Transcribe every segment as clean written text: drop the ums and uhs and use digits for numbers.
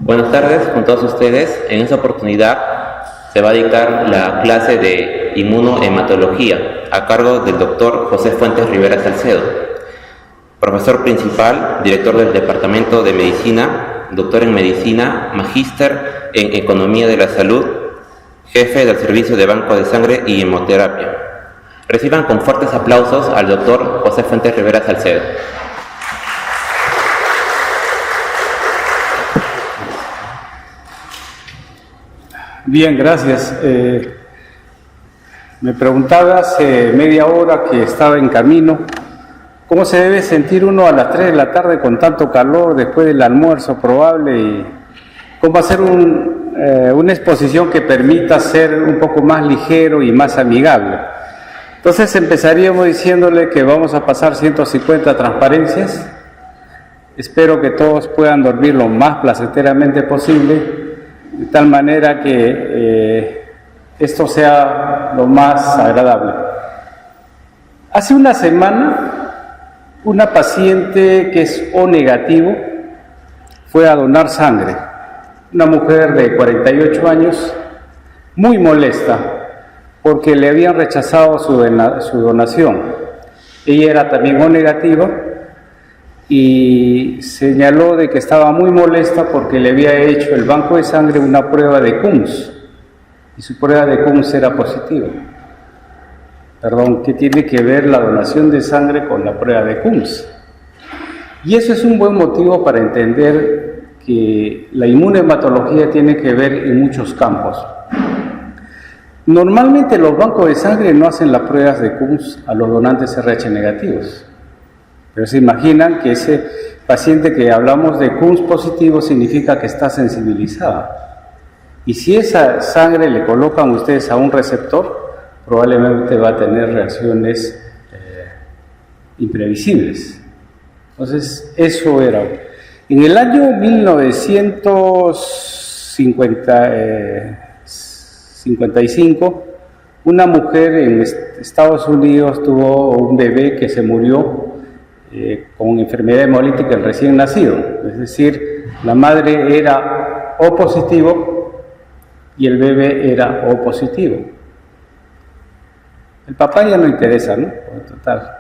Buenas tardes con todos ustedes. En esta oportunidad se va a dictar la clase de inmunohematología a cargo del doctor José Fuentes Rivera Salcedo, profesor principal, director del Departamento de Medicina, doctor en Medicina, magíster en Economía de la Salud, jefe del Servicio de Banco de Sangre y Hemoterapia. Reciban con fuertes aplausos al doctor José Fuentes Rivera Salcedo. Bien, gracias. Me preguntaba hace media hora que estaba en camino, ¿cómo se debe sentir uno a las 3 de la tarde con tanto calor después del almuerzo probable? Y cómo hacer una exposición que permita ser un poco más ligero y más amigable. Entonces empezaríamos diciéndole que vamos a pasar 150 transparencias. Espero que todos puedan dormir lo más placenteramente posible, de tal manera que esto sea lo más agradable. Hace una semana, una paciente que es O negativo fue a donar sangre. Una mujer de 48 años, muy molesta, porque le habían rechazado su donación. Ella era también O negativa y señaló de que estaba muy molesta porque le había hecho el banco de sangre una prueba de Coombs y su prueba de Coombs era positiva. Perdón, ¿qué tiene que ver la donación de sangre con la prueba de Coombs? Y eso es un buen motivo para entender que la inmunohematología tiene que ver en muchos campos. Normalmente los bancos de sangre no hacen las pruebas de Coombs a los donantes RH negativos. Pero se imaginan que ese paciente que hablamos de Coombs positivo significa que está sensibilizada. Y si esa sangre le colocan ustedes a un receptor, probablemente va a tener reacciones imprevisibles. Entonces, eso era. En el año 1955, una mujer en Estados Unidos tuvo un bebé que se murió con enfermedad hemolítica el recién nacido, es decir, la madre era O positivo y el bebé era O positivo. El papá ya no interesa, ¿no? Total.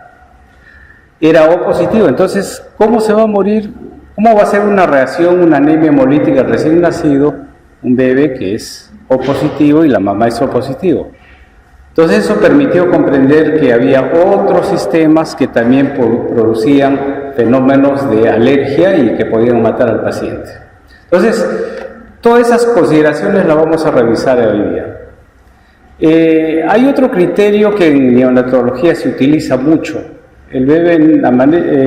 Era O positivo, entonces, ¿cómo se va a morir? ¿Cómo va a ser una reacción, una anemia hemolítica al recién nacido, un bebé que es O positivo y la mamá es O positivo? Entonces eso permitió comprender que había otros sistemas que también producían fenómenos de alergia y que podían matar al paciente. Entonces, todas esas consideraciones las vamos a revisar hoy día. Hay otro criterio que en neonatología se utiliza mucho. El bebé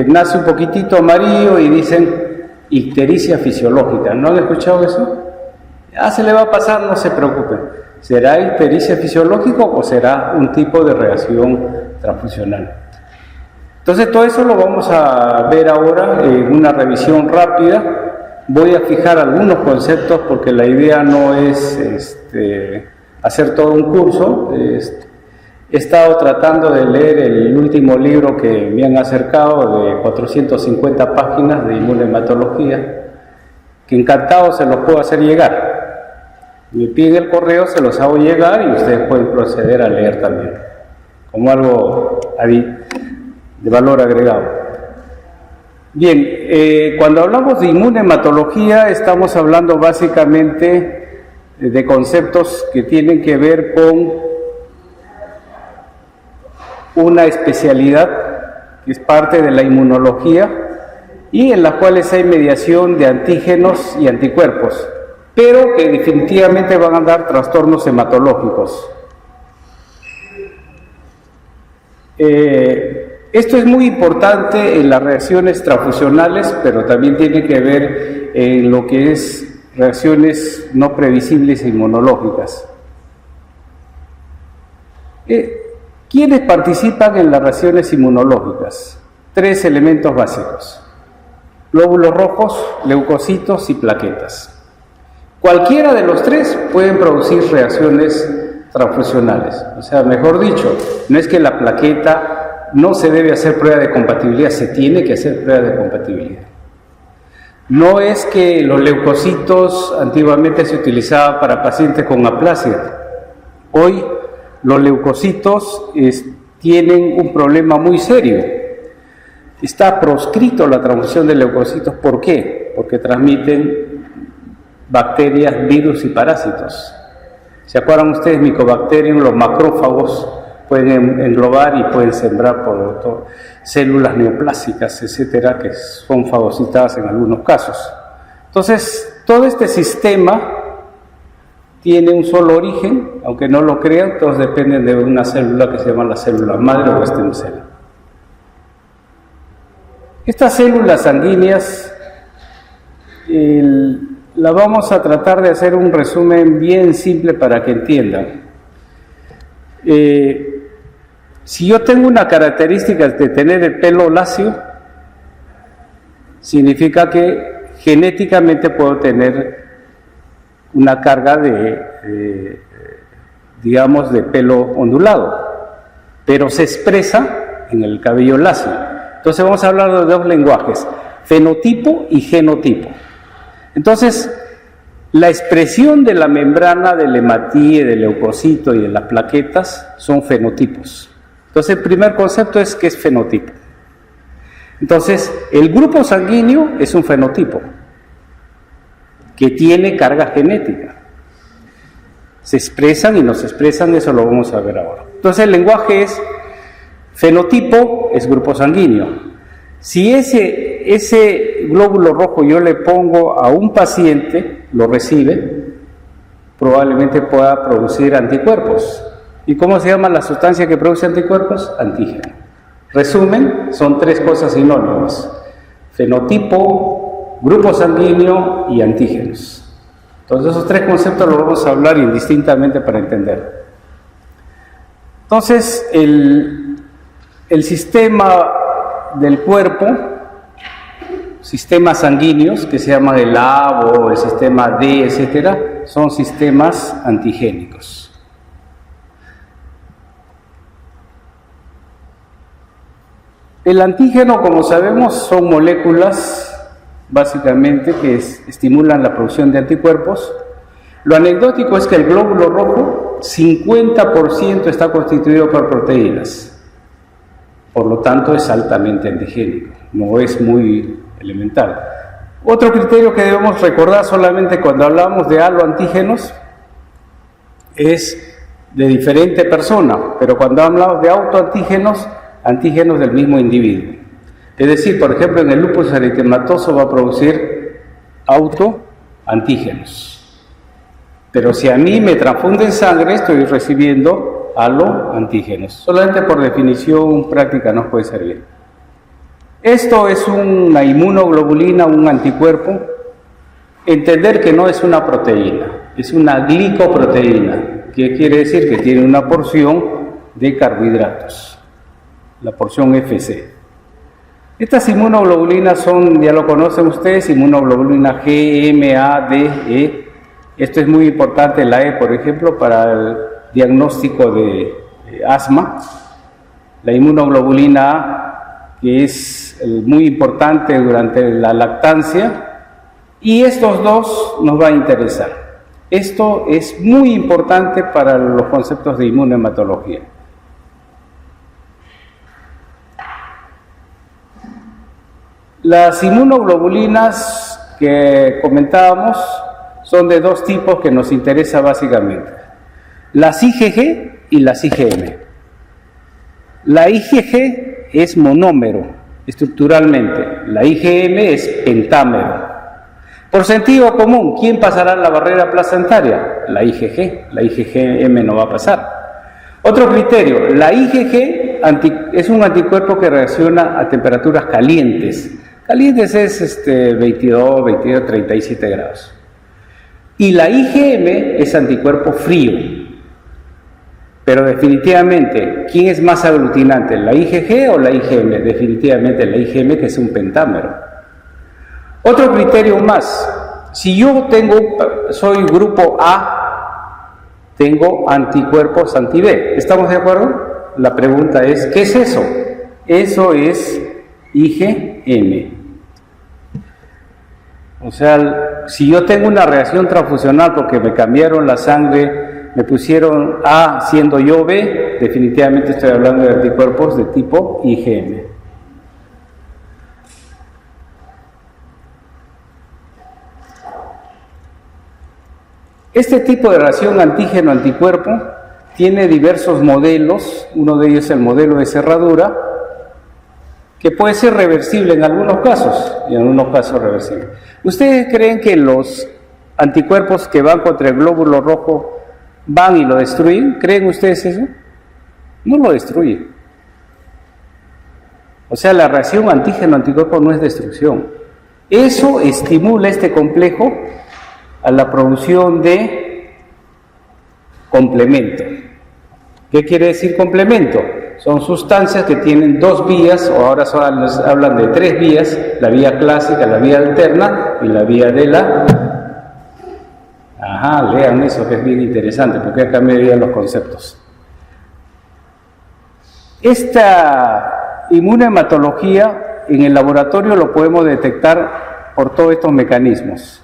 nace un poquitito amarillo y dicen ictericia fisiológica. ¿No han escuchado eso? Se le va a pasar, no se preocupen. ¿Será ictericia fisiológica o será un tipo de reacción transfusional? Entonces todo eso lo vamos a ver ahora en una revisión rápida. Voy a fijar algunos conceptos porque la idea no es hacer todo un curso. He estado tratando de leer el último libro que me han acercado de 450 páginas de inmunohematología, que encantado se los puedo hacer llegar. Me piden el correo, se los hago llegar y ustedes pueden proceder a leer también, como algo de valor agregado. Bien, cuando hablamos de inmunohematología estamos hablando básicamente de conceptos que tienen que ver con una especialidad que es parte de la inmunología y en las cuales hay mediación de antígenos y anticuerpos, pero que definitivamente van a dar trastornos hematológicos. Esto es muy importante en las reacciones transfusionales, pero también tiene que ver en lo que es reacciones no previsibles e inmunológicas. ¿Quiénes participan en las reacciones inmunológicas? 3 elementos básicos: glóbulos rojos, leucocitos y plaquetas. Cualquiera de los 3 pueden producir reacciones transfusionales. O sea, mejor dicho, no es que la plaqueta no se debe hacer prueba de compatibilidad, se tiene que hacer prueba de compatibilidad. No es que los leucocitos antiguamente se utilizaban para pacientes con aplasia. Hoy los leucocitos tienen un problema muy serio. Está proscrito la transfusión de leucocitos. ¿Por qué? Porque transmiten bacterias, virus y parásitos. ¿Se acuerdan ustedes? Mycobacterium, los macrófagos pueden englobar y pueden sembrar por células neoplásicas, etcétera, que son fagocitadas en algunos casos. Entonces, todo este sistema tiene un solo origen, aunque no lo crean, todos dependen de una célula que se llama la célula madre o stem cell. Estas células sanguíneas, la vamos a tratar de hacer un resumen bien simple para que entiendan. Si yo tengo una característica de tener el pelo lacio, significa que genéticamente puedo tener una carga digamos, de pelo ondulado, pero se expresa en el cabello lacio. Entonces vamos a hablar de dos lenguajes, fenotipo y genotipo. Entonces, la expresión de la membrana del hematíe, del leucocito y de las plaquetas son fenotipos. Entonces, el primer concepto es que es fenotipo. Entonces, el grupo sanguíneo es un fenotipo que tiene carga genética. Se expresan y no se expresan, eso lo vamos a ver ahora. Entonces, el lenguaje es fenotipo, es grupo sanguíneo. Si ese glóbulo rojo yo le pongo a un paciente, lo recibe, probablemente pueda producir anticuerpos. ¿Y cómo se llama la sustancia que produce anticuerpos? Antígeno. Resumen, son tres cosas sinónimas: fenotipo, grupo sanguíneo y antígenos. Entonces esos tres conceptos los vamos a hablar indistintamente para entender. Entonces el sistema del cuerpo, sistemas sanguíneos que se llaman el A o el sistema D, etcétera, son sistemas antigénicos. El antígeno, como sabemos, son moléculas básicamente que estimulan la producción de anticuerpos. Lo anecdótico es que el glóbulo rojo, 50% está constituido por proteínas. Por lo tanto, es altamente antigénico, no es muy elemental. Otro criterio que debemos recordar solamente cuando hablamos de haloantígenos es de diferente persona, pero cuando hablamos de autoantígenos, antígenos del mismo individuo. Es decir, por ejemplo, en el lupus eritematoso va a producir autoantígenos. Pero si a mí me transfunden sangre, estoy recibiendo haloantígenos. Solamente por definición práctica nos puede servir. Esto es una inmunoglobulina, un anticuerpo. Entender que no es una proteína, es una glicoproteína, que quiere decir que tiene una porción de carbohidratos, la porción FC. Estas inmunoglobulinas son, ya lo conocen ustedes, inmunoglobulina G, M, A, D, E. Esto es muy importante, la E, por ejemplo, para el diagnóstico de asma. La inmunoglobulina A, que es muy importante durante la lactancia. Y estos dos nos va a interesar. Esto es muy importante para los conceptos de inmunohematología. Las inmunoglobulinas que comentábamos son de dos tipos que nos interesa básicamente: las IgG y las IgM. La IgG es monómero estructuralmente, la IgM es pentámero. Por sentido común, ¿quién pasará la barrera placentaria? La IgG, la IgM no va a pasar. Otro criterio, la IgG es un anticuerpo que reacciona a temperaturas calientes. Calientes es 22, 37 grados. Y la IgM es anticuerpo frío. Pero definitivamente, ¿quién es más aglutinante? ¿La IgG o la IgM? Definitivamente la IgM, que es un pentámero. Otro criterio más: si yo soy grupo A, tengo anticuerpos anti-B. ¿Estamos de acuerdo? La pregunta es, ¿qué es eso? Eso es IgM. O sea, si yo tengo una reacción transfusional porque me cambiaron la sangre, me pusieron A siendo yo B, definitivamente estoy hablando de anticuerpos de tipo IgM. Este tipo de reacción antígeno-anticuerpo tiene diversos modelos, uno de ellos es el modelo de cerradura, que puede ser reversible en algunos casos, y en algunos casos reversible. ¿Ustedes creen que los anticuerpos que van contra el glóbulo rojo van y lo destruyen? ¿Creen ustedes eso? No lo destruyen. O sea, la reacción antígeno-anticuerpo no es destrucción. Eso estimula este complejo a la producción de complemento. ¿Qué quiere decir complemento? Son sustancias que tienen dos vías, o ahora hablan de tres vías: la vía clásica, la vía alterna y la vía de la... Lean eso, que es bien interesante, porque acá me veían los conceptos. Esta inmunohematología en el laboratorio lo podemos detectar por todos estos mecanismos: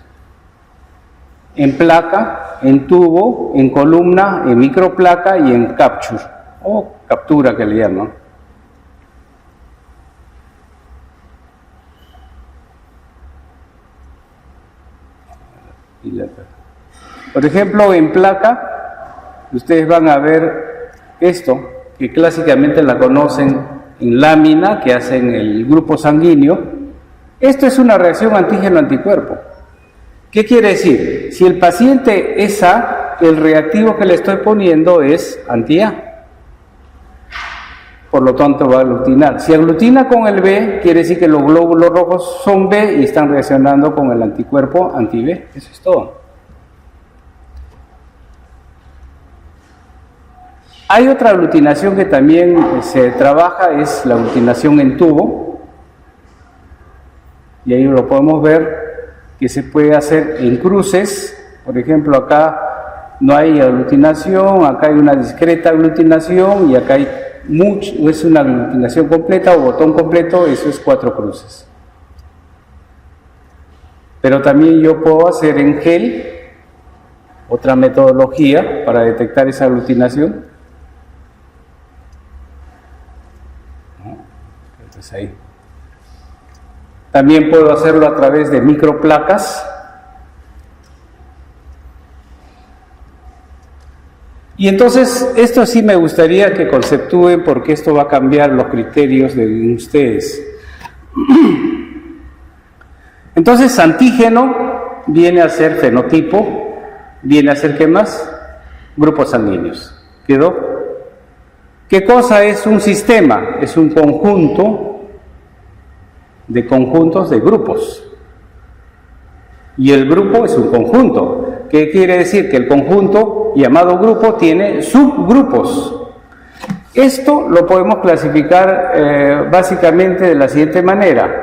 en placa, en tubo, en columna, en microplaca y en capture, o captura que le llaman. Por ejemplo, en placa, ustedes van a ver esto, que clásicamente la conocen en lámina, que hacen el grupo sanguíneo. Esto es una reacción antígeno-anticuerpo. ¿Qué quiere decir? Si el paciente es A, el reactivo que le estoy poniendo es anti-A. Por lo tanto va a aglutinar. Si aglutina con el B, quiere decir que los glóbulos rojos son B y están reaccionando con el anticuerpo anti-B. Eso es todo. Hay otra aglutinación que también se trabaja, es la aglutinación en tubo. Y ahí lo podemos ver, que se puede hacer en cruces. Por ejemplo, acá no hay aglutinación, acá hay una discreta aglutinación y acá hay es una aglutinación completa o botón completo, eso es 4 cruces. Pero también yo puedo hacer en gel, otra metodología para detectar esa aglutinación. Entonces ahí. También puedo hacerlo a través de microplacas. Y entonces, esto sí me gustaría que conceptúen, porque esto va a cambiar los criterios de ustedes. Entonces, antígeno viene a ser fenotipo, viene a ser, ¿qué más? Grupos sanguíneos. ¿Quedó? ¿Qué cosa es un sistema? Es un conjunto de conjuntos de grupos. Y el grupo es un conjunto. ¿Qué quiere decir? Que el conjunto llamado grupo tiene subgrupos. Esto lo podemos clasificar básicamente de la siguiente manera.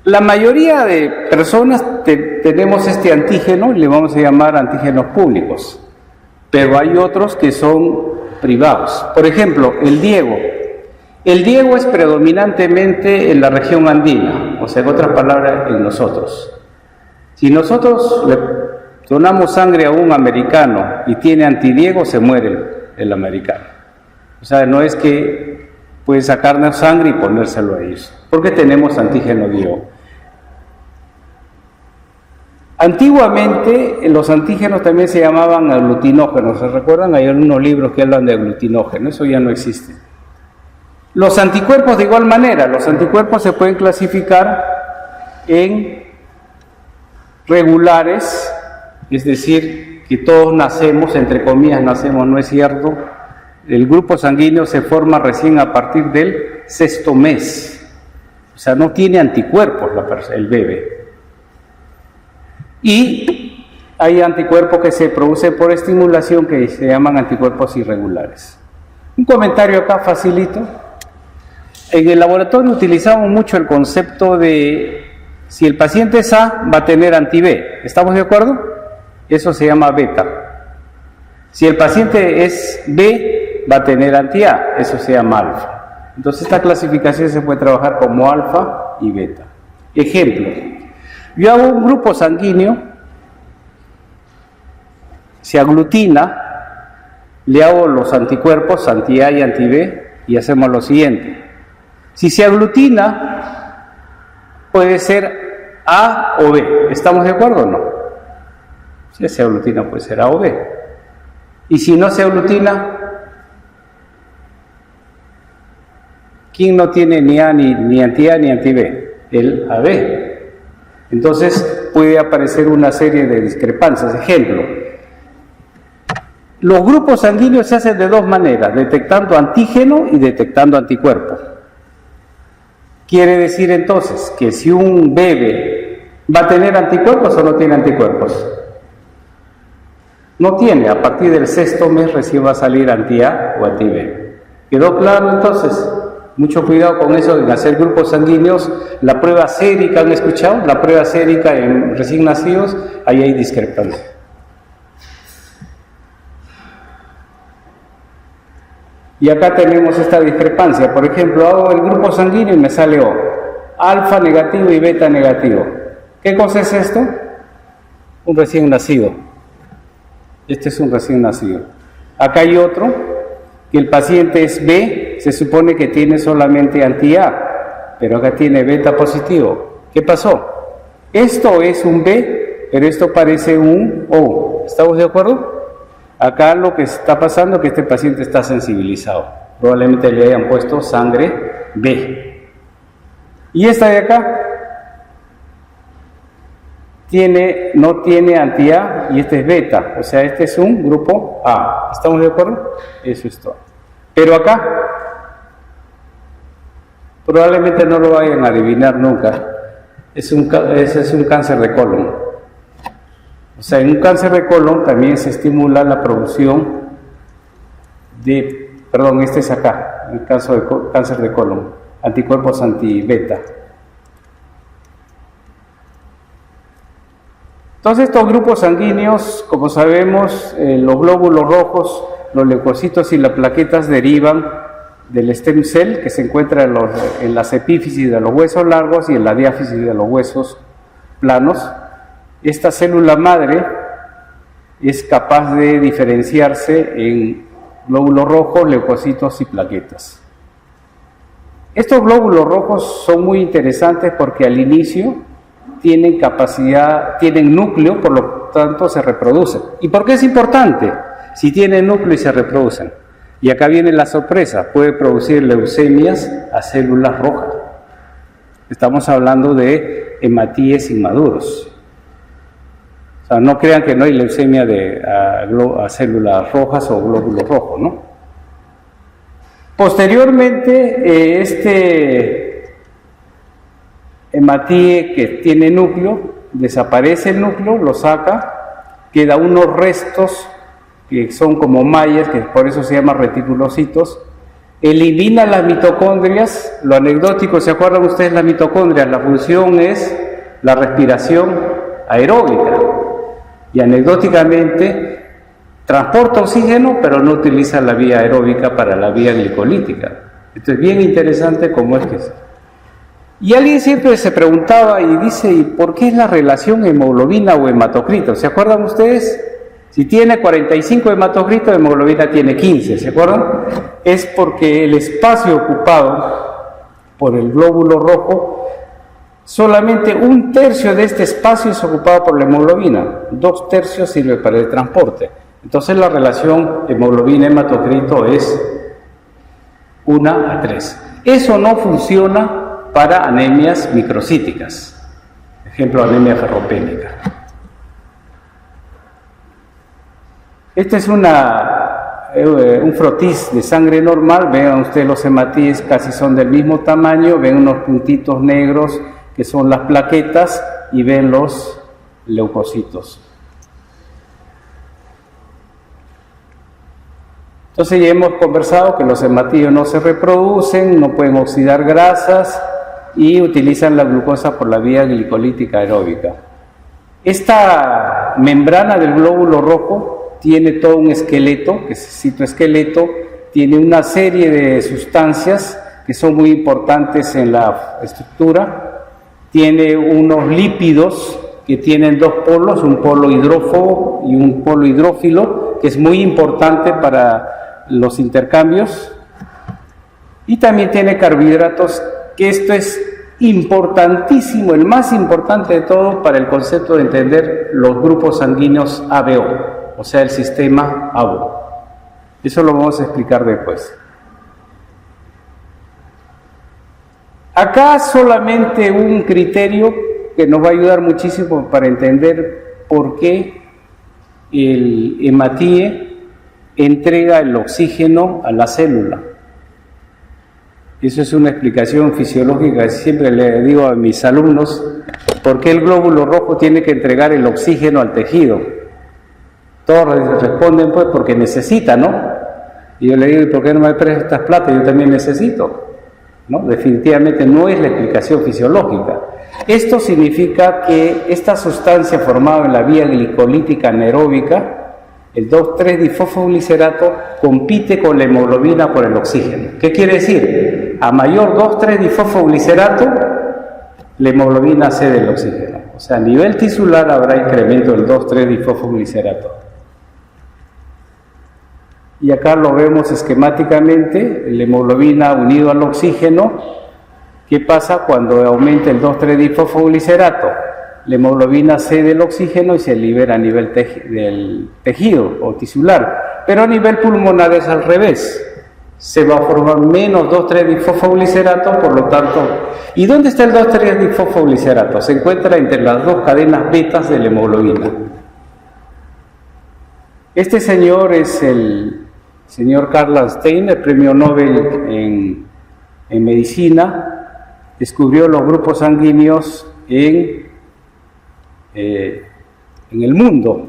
La mayoría de personas tenemos este antígeno y le vamos a llamar antígenos públicos, pero hay otros que son privados. Por ejemplo, el Diego. El Diego es predominantemente en la región andina, o sea, en otras palabras, en nosotros. Si nosotros le donamos sangre a un americano y tiene antidiego, se muere el americano. O sea, no es que puede sacarnos sangre y ponérselo a ellos, porque tenemos antígeno Diego. Antiguamente los antígenos también se llamaban aglutinógenos. ¿Se recuerdan? Hay algunos libros que hablan de aglutinógenos, eso ya no existe. Los anticuerpos de igual manera, los anticuerpos se pueden clasificar en regulares, es decir, que todos nacemos, entre comillas nacemos, no es cierto. El grupo sanguíneo se forma recién a partir del 6º mes, o sea, no tiene anticuerpos el bebé. Y hay anticuerpos que se producen por estimulación que se llaman anticuerpos irregulares. Un comentario acá facilito. En el laboratorio utilizamos mucho el concepto de si el paciente es A, va a tener anti-B. ¿Estamos de acuerdo? Eso se llama beta. Si el paciente es B, va a tener anti-A. Eso se llama alfa. Entonces esta clasificación se puede trabajar como alfa y beta. Ejemplo, yo hago un grupo sanguíneo, se aglutina, le hago los anticuerpos, anti-A y anti-B, y hacemos lo siguiente. Si se aglutina, puede ser A o B. ¿Estamos de acuerdo o no? Si se aglutina, puede ser A o B. Y si no se aglutina, ¿quién no tiene ni A, ni anti-A, ni anti-B? El AB. Entonces puede aparecer una serie de discrepancias. Ejemplo, los grupos sanguíneos se hacen de dos maneras, detectando antígeno y detectando anticuerpo. Quiere decir entonces que si un bebé va a tener anticuerpos o no tiene anticuerpos. No tiene, a partir del 6º mes recién va a salir anti-A o anti-B. ¿Quedó claro entonces? Mucho cuidado con eso de hacer grupos sanguíneos. La prueba sérica, ¿han escuchado? La prueba sérica en recién nacidos, ahí hay discrepancia. Y acá tenemos esta discrepancia. Por ejemplo, hago el grupo sanguíneo y me sale O. Alfa negativo y beta negativo. ¿Qué cosa es esto? Un recién nacido. Este es un recién nacido. Acá hay otro, que el paciente es B, se supone que tiene solamente anti-A, pero acá tiene beta positivo. ¿Qué pasó? Esto es un B, pero esto parece un O. ¿Estamos de acuerdo? Acá lo que está pasando es que este paciente está sensibilizado. Probablemente le hayan puesto sangre B. Y esta de acá no tiene anti-A y este es beta. O sea, este es un grupo A. ¿Estamos de acuerdo? Eso es todo. Pero acá probablemente no lo vayan a adivinar nunca. Ese es un cáncer de colon. O sea, en un cáncer de colon también se estimula la producción de, este es acá, en el caso de cáncer de colon, anticuerpos anti-beta. Entonces estos grupos sanguíneos, como sabemos, los glóbulos rojos, los leucocitos y las plaquetas derivan del stem cell que se encuentra en las epífisis de los huesos largos y en la diáfisis de los huesos planos. Esta célula madre es capaz de diferenciarse en glóbulos rojos, leucocitos y plaquetas. Estos glóbulos rojos son muy interesantes porque al inicio tienen núcleo, por lo tanto se reproducen. ¿Y por qué es importante? Si tienen núcleo y se reproducen. Y acá viene la sorpresa, puede producir leucemias a células rojas. Estamos hablando de hematíes inmaduros. O sea, no crean que no hay leucemia a células rojas o glóbulos rojos, ¿no? Posteriormente, este hematíe que tiene núcleo, desaparece el núcleo, lo saca, queda unos restos que son como mallas, que por eso se llaman reticulocitos, elimina las mitocondrias. Lo anecdótico, ¿se acuerdan ustedes las mitocondrias? La función es la respiración aeróbica. Y anecdóticamente transporta oxígeno, pero no utiliza la vía aeróbica para la vía glicolítica. Esto es bien interesante cómo es que es. Y alguien siempre se preguntaba y dice, ¿y por qué es la relación hemoglobina o hematocrito? ¿Se acuerdan ustedes? Si tiene 45 hematocritos, hemoglobina tiene 15, ¿se acuerdan? Es porque el espacio ocupado por el glóbulo rojo, solamente 1/3 de este espacio es ocupado por la hemoglobina, 2/3 sirve para el transporte. Entonces la relación hemoglobina-hematocrito es 1:3. Eso no funciona para anemias microcíticas, ejemplo, anemia ferropénica. Este es un frotis de sangre normal. Vean ustedes, los hematíes casi son del mismo tamaño, ven unos puntitos negros que son las plaquetas y ven los leucocitos. Entonces ya hemos conversado que los hematíes no se reproducen, no pueden oxidar grasas y utilizan la glucosa por la vía glicolítica aeróbica. Esta membrana del glóbulo rojo tiene todo un esqueleto, que es citoesqueleto, tiene una serie de sustancias que son muy importantes en la estructura. tiene unos lípidos que tienen dos polos, un polo hidrófobo y un polo hidrófilo, que es muy importante para los intercambios. Y también tiene carbohidratos, que esto es importantísimo, el más importante de todo para el concepto de entender los grupos sanguíneos ABO, o sea, el sistema ABO. Eso lo vamos a explicar después. Acá solamente un criterio que nos va a ayudar muchísimo para entender por qué el hematíe entrega el oxígeno a la célula. Eso es una explicación fisiológica que siempre le digo a mis alumnos, por qué el glóbulo rojo tiene que entregar el oxígeno al tejido. Todos responden pues porque necesita, ¿no? Y yo le digo, ¿y por qué no me prestas plata? Yo también necesito, ¿no? Definitivamente no es la explicación fisiológica. Esto significa que esta sustancia formada en la vía glicolítica anaeróbica, el 2,3-difosfoglicerato, compite con la hemoglobina por el oxígeno. ¿Qué quiere decir? A mayor 2,3-difosfoglicerato, la hemoglobina cede el oxígeno. O sea, a nivel tisular habrá incremento del 2,3-difosfoglicerato. Y acá lo vemos esquemáticamente, la hemoglobina unido al oxígeno. ¿Qué pasa cuando aumenta el 2,3-difosfoglicerato? La hemoglobina cede el oxígeno y se libera a nivel del tejido o tisular. Pero a nivel pulmonar es al revés. Se va a formar menos 2,3-difosfoglicerato, por lo tanto... ¿Y dónde está el 2,3-difosfoglicerato? Se encuentra entre las dos cadenas betas de la hemoglobina. Este señor es el señor Karl Landstein, el premio Nobel en medicina. Descubrió los grupos sanguíneos en el mundo.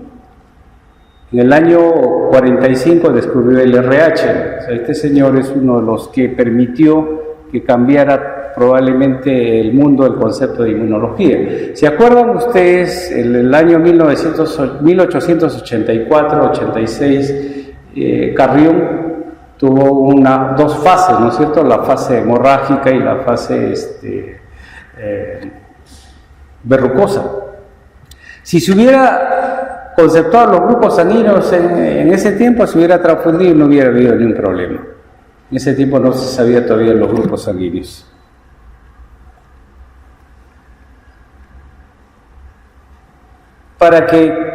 En el año 45 descubrió el RH. O sea, este señor es uno de los que permitió que cambiara probablemente el mundo el concepto de inmunología. ¿Se acuerdan ustedes? En el año 1884-86, Carrión tuvo dos fases, ¿no es cierto? La fase hemorrágica y la fase verrucosa. Si se hubiera conceptuado los grupos sanguíneos en ese tiempo, se hubiera transfundido y no hubiera habido ningún problema. En ese tiempo no se sabía todavía los grupos sanguíneos. Para que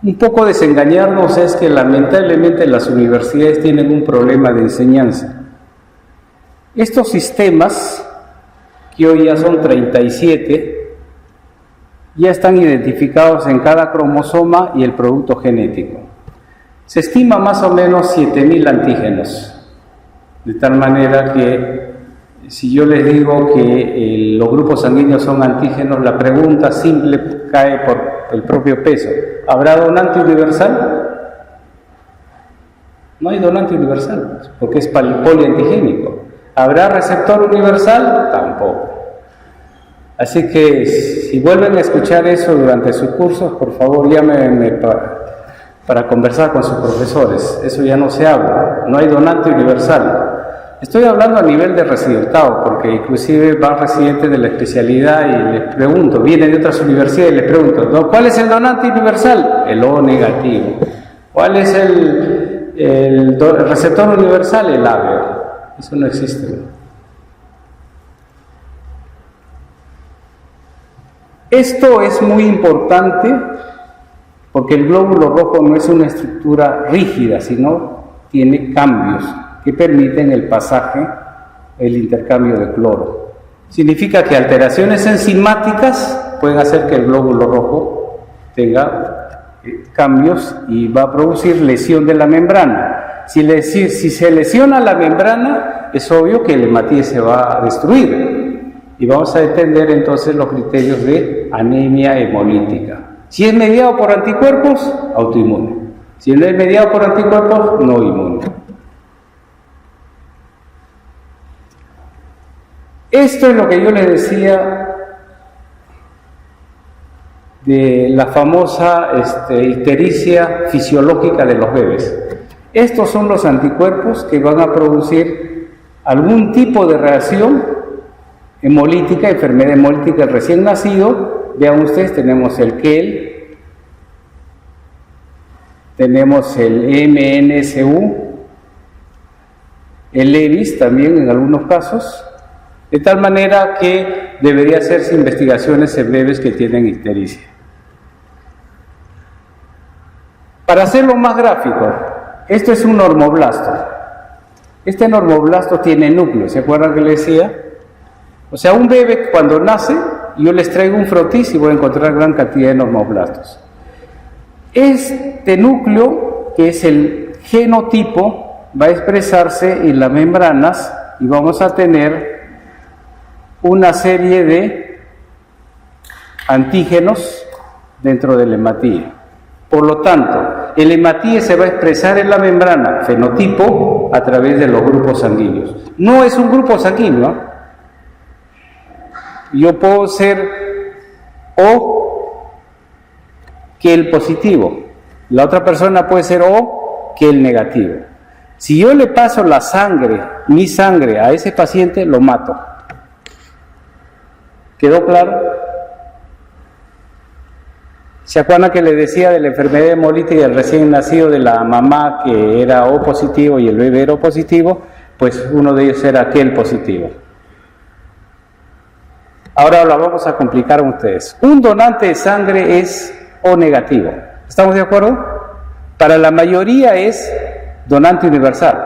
un poco desengañarnos es que lamentablemente las universidades tienen un problema de enseñanza. Estos sistemas, que hoy ya son 37, ya están identificados en cada cromosoma y el producto genético. Se estima más o menos 7.000 antígenos, de tal manera que si yo les digo que los grupos sanguíneos son antígenos, la pregunta simple cae por el propio peso. ¿Habrá donante universal? No hay donante universal, porque es poliantigénico. ¿Habrá receptor universal? Tampoco. Así que si vuelven a escuchar eso durante sus cursos, por favor llámenme para conversar con sus profesores. Eso ya no se habla, no hay donante universal. Estoy hablando a nivel de residentado, porque inclusive van residentes de la especialidad y les pregunto, vienen de otras universidades y les pregunto, ¿no? ¿Cuál es el donante universal? El O negativo. ¿Cuál es el receptor universal? El AB. Eso no existe, ¿no? Esto es muy importante porque el glóbulo rojo no es una estructura rígida, sino tiene cambios que permiten el pasaje, el intercambio de cloro. Significa que alteraciones enzimáticas pueden hacer que el glóbulo rojo tenga cambios y va a producir lesión de la membrana. Si se lesiona la membrana, es obvio que el hematíe se va a destruir. Y vamos a entender entonces los criterios de anemia hemolítica. Si es mediado por anticuerpos, autoinmune. Si no es mediado por anticuerpos, no inmune. Esto es lo que yo les decía de la famosa ictericia fisiológica de los bebés. Estos son los anticuerpos que van a producir algún tipo de reacción hemolítica, enfermedad hemolítica del recién nacido. Vean ustedes, tenemos el KEL, tenemos el MNSU, el Levis también en algunos casos, de tal manera que debería hacerse investigaciones en bebés que tienen ictericia. Para hacerlo más gráfico, esto es un normoblasto. Este normoblasto tiene núcleo, ¿se acuerdan que le decía? O sea, un bebé cuando nace, yo les traigo un frotis y voy a encontrar gran cantidad de normoblastos. Este núcleo, que es el genotipo, va a expresarse en las membranas y vamos a tener una serie de antígenos dentro del hematíe. Por lo tanto, el hematíe se va a expresar en la membrana fenotipo a través de los grupos sanguíneos. No es un grupo sanguíneo, ¿eh? Yo puedo ser O que el positivo, la otra persona puede ser O que el negativo. Si yo le paso la sangre, mi sangre, a ese paciente, lo mato. ¿Quedó claro? ¿Se acuerdan que les decía de la enfermedad hemolítica del recién nacido de la mamá que era O positivo y el bebé era O positivo? Pues uno de ellos era aquel positivo. Ahora lo vamos a complicar a ustedes. Un donante de sangre es O negativo. ¿Estamos de acuerdo? Para la mayoría es donante universal.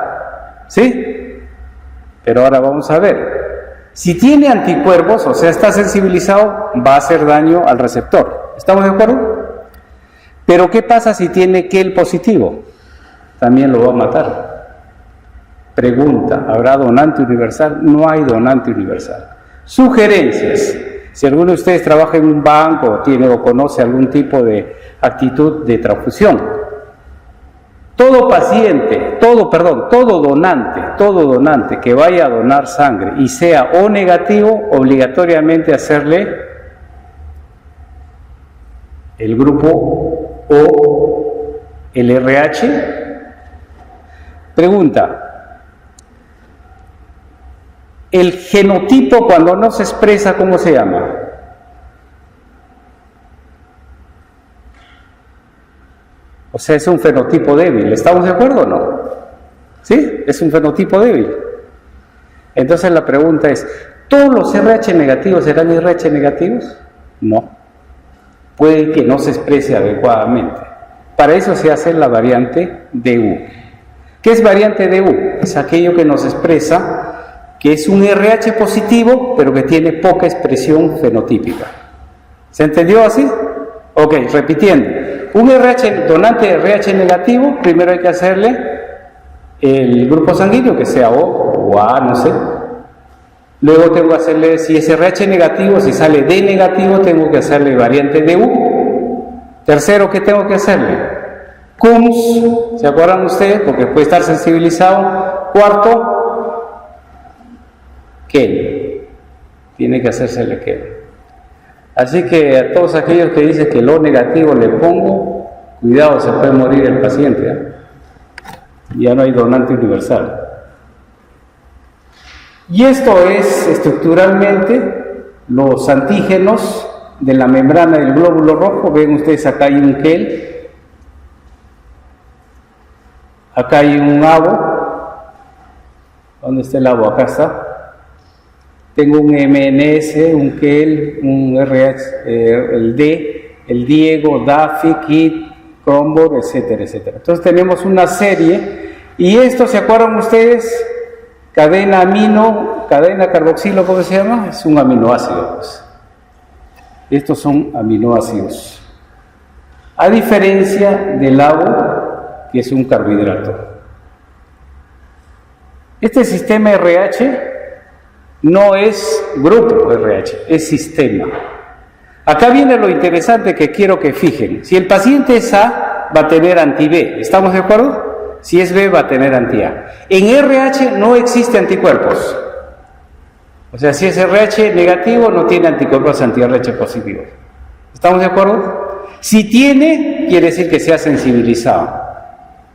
¿Sí? Pero ahora vamos a ver. Si tiene anticuerpos, o sea, está sensibilizado, va a hacer daño al receptor. ¿Estamos de acuerdo? Pero ¿qué pasa si tiene KEL positivo? También lo va a matar. Pregunta, ¿habrá donante universal? No hay donante universal. Sugerencias. Si alguno de ustedes trabaja en un banco o tiene o conoce algún tipo de actitud de transfusión, todo donante que vaya a donar sangre y sea O negativo, obligatoriamente hacerle el grupo O, el RH. Pregunta, el genotipo cuando no se expresa, ¿cómo se llama? O sea, es un fenotipo débil. ¿Estamos de acuerdo o no? ¿Sí? Es un fenotipo débil. Entonces la pregunta es, ¿todos los RH negativos serán RH negativos? No. Puede que no se exprese adecuadamente. Para eso se hace la variante DU. ¿Qué es variante DU? Es aquello que nos expresa que es un RH positivo, pero que tiene poca expresión fenotípica. ¿Se entendió así? Ok, repitiendo. Un donante de RH negativo, primero hay que hacerle el grupo sanguíneo, que sea O o A, no sé. Luego tengo que hacerle, si es RH negativo, si sale D negativo, tengo que hacerle variante DU. Tercero, ¿qué tengo que hacerle? CUMS, ¿se acuerdan ustedes? Porque puede estar sensibilizado. Cuarto, KEL. Tiene que hacérsele KEL. Así que a todos aquellos que dicen que lo negativo le pongo, cuidado, se puede morir el paciente, ¿eh? Ya no hay donante universal. Y esto es estructuralmente los antígenos de la membrana del glóbulo rojo. Ven ustedes, acá hay un KEL, acá hay un ABO. ¿Dónde está el ABO? Acá está. Tengo un MNS, un KEL, un RH, el D, el Diego, Daffy, KIT, Cronborg, etcétera, etcétera. Entonces tenemos una serie, y esto, ¿se acuerdan ustedes? Cadena carboxilo, ¿cómo se llama? Es un aminoácido, pues. Estos son aminoácidos. A diferencia del ABO, que es un carbohidrato. Este sistema RH no es grupo RH, es sistema. Acá viene lo interesante que quiero que fijen. Si el paciente es A, va a tener anti-B. ¿Estamos de acuerdo? Si es B, va a tener anti-A. En RH no existe anticuerpos. O sea, si es RH negativo, no tiene anticuerpos anti-RH positivos. ¿Estamos de acuerdo? Si tiene, quiere decir que se ha sensibilizado.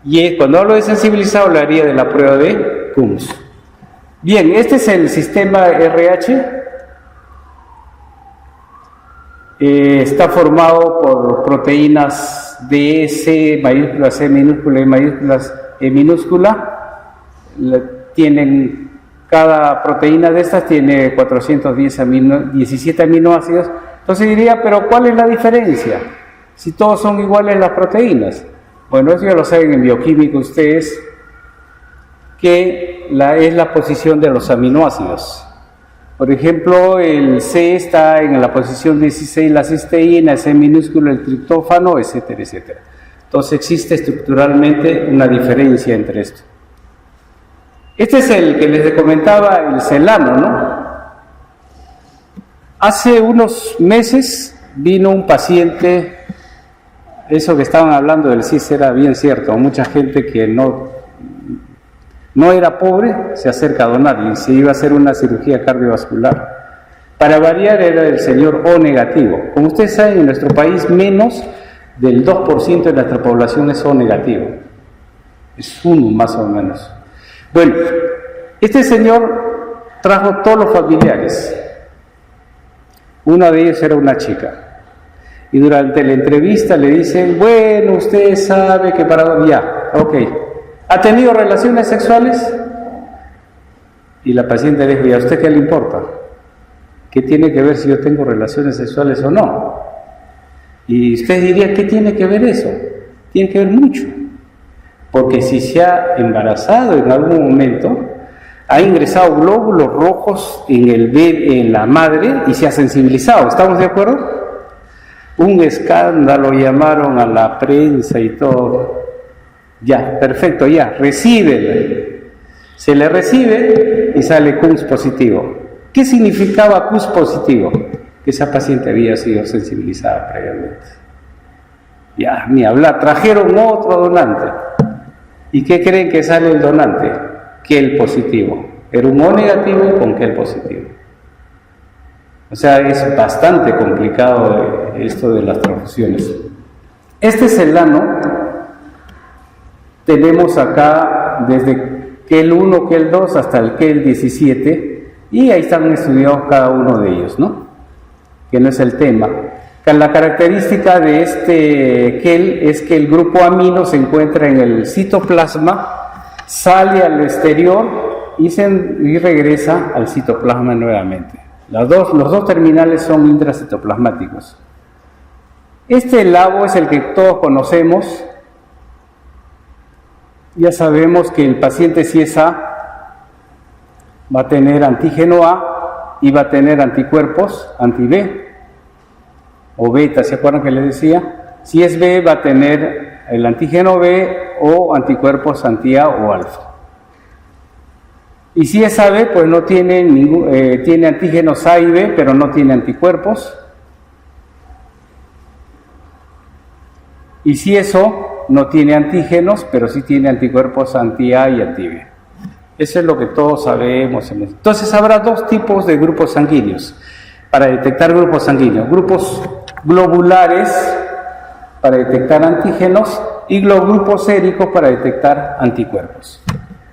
Y cuando hablo de sensibilizado, lo haría de la prueba de CUMS. Bien, este es el sistema RH. está formado por proteínas de C, mayúscula C minúscula y mayúsculas E minúscula. Cada proteína de estas tiene 417 aminoácidos. Entonces diría, pero ¿cuál es la diferencia? Si todos son iguales las proteínas. Bueno, eso ya lo saben en bioquímica ustedes, que es la posición de los aminoácidos. Por ejemplo, el C está en la posición 16, la cisteína, el C minúsculo, el triptófano, etcétera, etcétera. Entonces existe estructuralmente una diferencia entre esto. Este es el que les comentaba, el celano, ¿no? Hace unos meses vino un paciente, eso que estaban hablando del CIS era bien cierto, mucha gente que no era pobre se acerca a donar y se iba a hacer una cirugía cardiovascular. Para variar era el señor O negativo. Como ustedes saben, en nuestro país menos del 2% de nuestra población es O negativo. Es uno más o menos. Bueno, este señor trajo todos los familiares. Uno de ellos era una chica. Y durante la entrevista le dicen, bueno, usted sabe que para... Ya, ok. ¿Ha tenido relaciones sexuales? Y la paciente le dijo, ¿y a usted qué le importa? ¿Qué tiene que ver si yo tengo relaciones sexuales o no? Y usted diría, ¿qué tiene que ver eso? Tiene que ver mucho. Porque si se ha embarazado en algún momento, ha ingresado glóbulos rojos en el bebé, en la madre, y se ha sensibilizado. ¿Estamos de acuerdo? Un escándalo, llamaron a la prensa y todo. Ya, perfecto, ya, recibe. Se le recibe y sale CUS positivo. ¿Qué significaba CUS positivo? Que esa paciente había sido sensibilizada previamente. Ya, ni hablar, trajeron otro donante. ¿Y qué creen que sale el donante? Que el positivo. Era un O negativo con que el positivo. O sea, es bastante complicado esto de las transfusiones. Este celano tenemos acá desde KEL 1, KEL 2 hasta el KEL 17 y ahí están estudiados cada uno de ellos, ¿no? Que no es el tema. La característica de este KEL es que el grupo amino se encuentra en el citoplasma, sale al exterior y regresa al citoplasma nuevamente. Los dos terminales son intracitoplasmáticos. Este labo es el que todos conocemos. Ya sabemos que el paciente si es A va a tener antígeno A y va a tener anticuerpos anti-B o beta, ¿se acuerdan que les decía? Si es B va a tener el antígeno B o anticuerpos anti-A o alfa. Y si es AB, pues no tiene tiene antígenos A y B, pero no tiene anticuerpos. Y si es O, no tiene antígenos, pero sí tiene anticuerpos anti-A y anti-B. Eso es lo que todos sabemos. Entonces habrá dos tipos de grupos sanguíneos para detectar grupos sanguíneos. Grupos globulares para detectar antígenos y grupos séricos para detectar anticuerpos.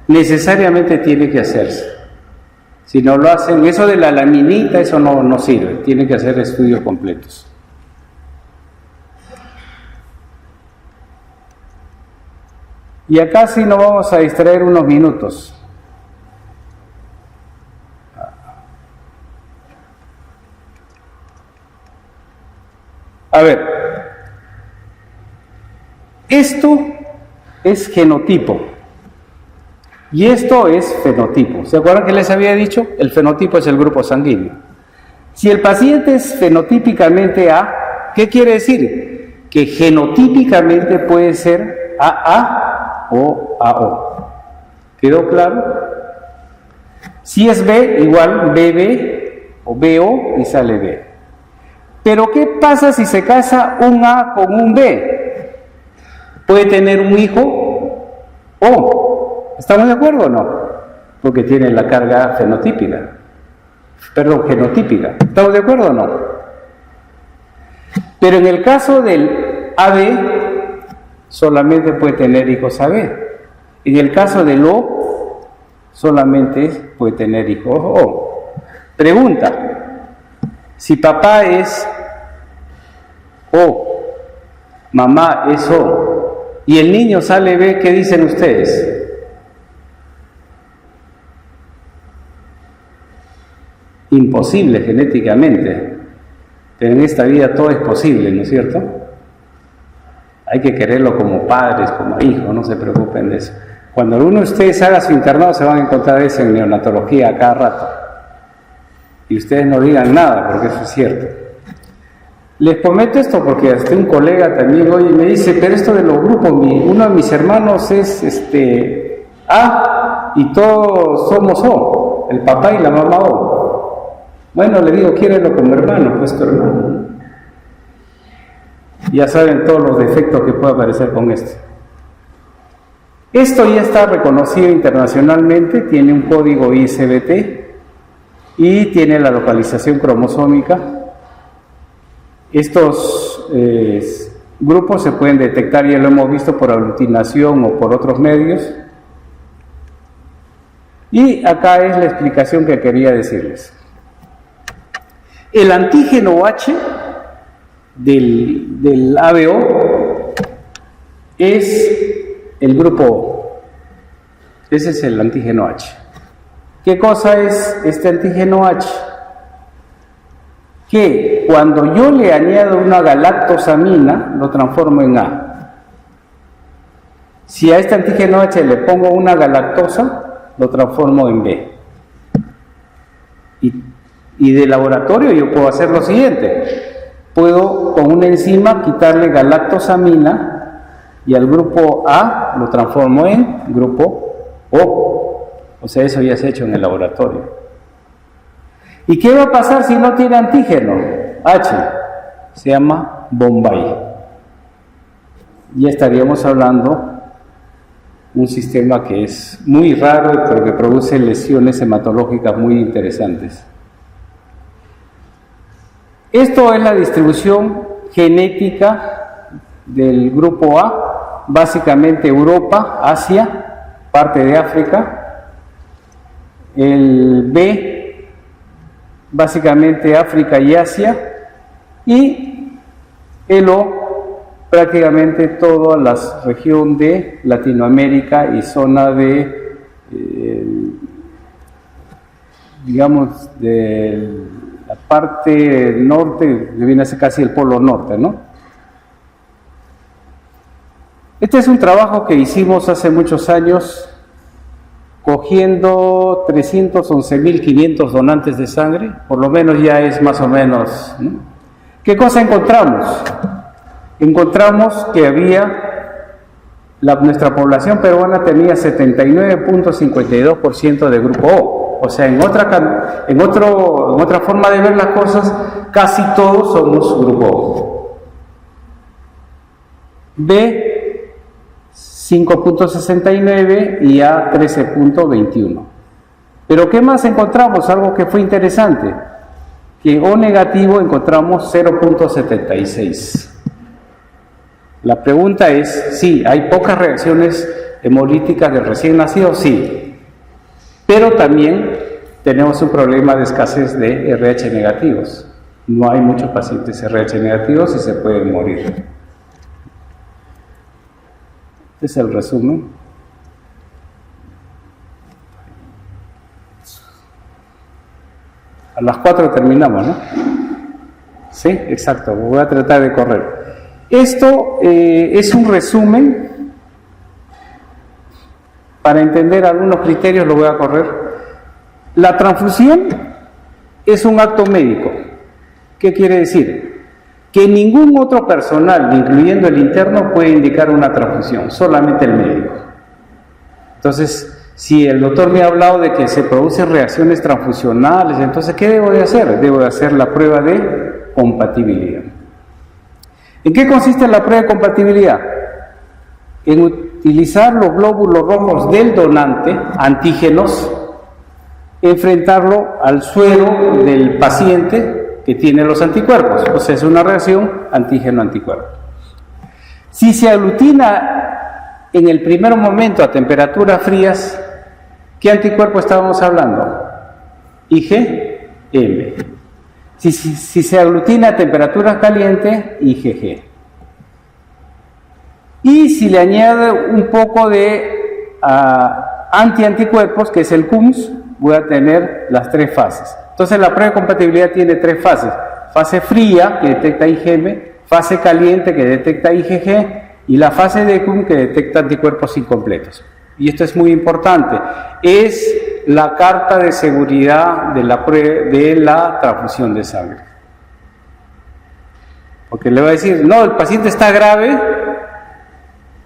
Necesariamente tiene que hacerse. Si no lo hacen, eso de la laminita, eso no sirve. Tiene que hacer estudios completos. Y acá sí nos vamos a distraer unos minutos. A ver, esto es genotipo y esto es fenotipo. ¿Se acuerdan que les había dicho? El fenotipo es el grupo sanguíneo. Si el paciente es fenotípicamente A, ¿qué quiere decir? Que genotípicamente puede ser AA o AO. ¿Quedó claro? Si es B, igual BB o BO y sale B. Pero ¿qué pasa si se casa un A con un B? ¿Puede tener un hijo O? ¿Estamos de acuerdo o no? Porque tiene la carga genotípica. ¿Estamos de acuerdo o no? Pero en el caso del AB, solamente puede tener hijos AB. En el caso del O, solamente puede tener hijos O. Pregunta: si papá es O, mamá es O, y el niño sale B, ¿qué dicen ustedes? Imposible genéticamente, pero en esta vida todo es posible, ¿no es cierto? Hay que quererlo como padres, como hijos, no se preocupen de eso. Cuando alguno de ustedes haga su internado se van a encontrar eso en neonatología a cada rato. Y ustedes no digan nada, porque eso es cierto. Les comento esto porque hasta un colega también hoy me dice, pero esto de los grupos, uno de mis hermanos es A y todos somos O, el papá y la mamá O. Bueno, le digo, quiérelo como hermano, pues tu hermano. Ya saben todos los defectos que puede aparecer con esto. Esto ya está reconocido internacionalmente, tiene un código ISBT y tiene la localización cromosómica. Estos grupos se pueden detectar, ya lo hemos visto, por aglutinación o por otros medios. Y acá es la explicación que quería decirles. El antígeno H del ABO es el grupo O. Ese es el antígeno H. ¿Qué cosa es este antígeno H? Que cuando yo le añado una galactosamina, lo transformo en A. Si a este antígeno H le pongo una galactosa, lo transformo en B. Y de laboratorio yo puedo hacer lo siguiente. Puedo con una enzima quitarle galactosamina y al grupo A lo transformo en grupo O. O sea, eso ya se ha hecho en el laboratorio. ¿Y qué va a pasar si no tiene antígeno? H. Se llama Bombay. Ya estaríamos hablando de un sistema que es muy raro, pero que produce lesiones hematológicas muy interesantes. Esto es la distribución genética del grupo A, básicamente Europa, Asia, parte de África. El B, básicamente África y Asia. Y el O, prácticamente toda la región de Latinoamérica y zona de, digamos, de la parte norte, que viene a ser casi el polo norte, ¿no? Este es un trabajo que hicimos hace muchos años, cogiendo 311.500 donantes de sangre, por lo menos ya es más o menos, ¿no? ¿Qué cosa encontramos? Encontramos que nuestra población peruana tenía 79.52% de grupo O. O sea, en otra forma de ver las cosas, casi todos somos grupo O. B, 5.69 y A, 13.21. Pero ¿qué más encontramos? Algo que fue interesante, que O negativo encontramos 0.76. La pregunta es, sí, ¿hay pocas reacciones hemolíticas de recién nacidos? Sí. Pero también tenemos un problema de escasez de RH negativos. No hay muchos pacientes RH negativos y se pueden morir. Este es el resumen. A las 4 terminamos, ¿no? Sí, exacto. Voy a tratar de correr. Esto es un resumen. Para entender algunos criterios lo voy a correr. La transfusión es un acto médico. ¿Qué quiere decir? Que ningún otro personal, incluyendo el interno, puede indicar una transfusión, solamente el médico. Entonces, si el doctor me ha hablado de que se producen reacciones transfusionales, entonces, ¿qué debo de hacer? Debo de hacer la prueba de compatibilidad. ¿En qué consiste la prueba de compatibilidad? En utilizar los glóbulos rojos del donante, antígenos, enfrentarlo al suero del paciente que tiene los anticuerpos. O sea, es una reacción antígeno-anticuerpo. Si se aglutina en el primer momento a temperaturas frías, ¿qué anticuerpo estábamos hablando? IgM. Si se aglutina a temperatura caliente, IgG. Y si le añade un poco de antianticuerpos, que es el CUMS, voy a tener las 3 fases. Entonces la prueba de compatibilidad tiene 3 fases. Fase fría, que detecta IgM, fase caliente, que detecta IgG, y la fase de CUM, que detecta anticuerpos incompletos. Y esto es muy importante. Es la carta de seguridad de la transfusión de sangre. Porque le va a decir, no, el paciente está grave,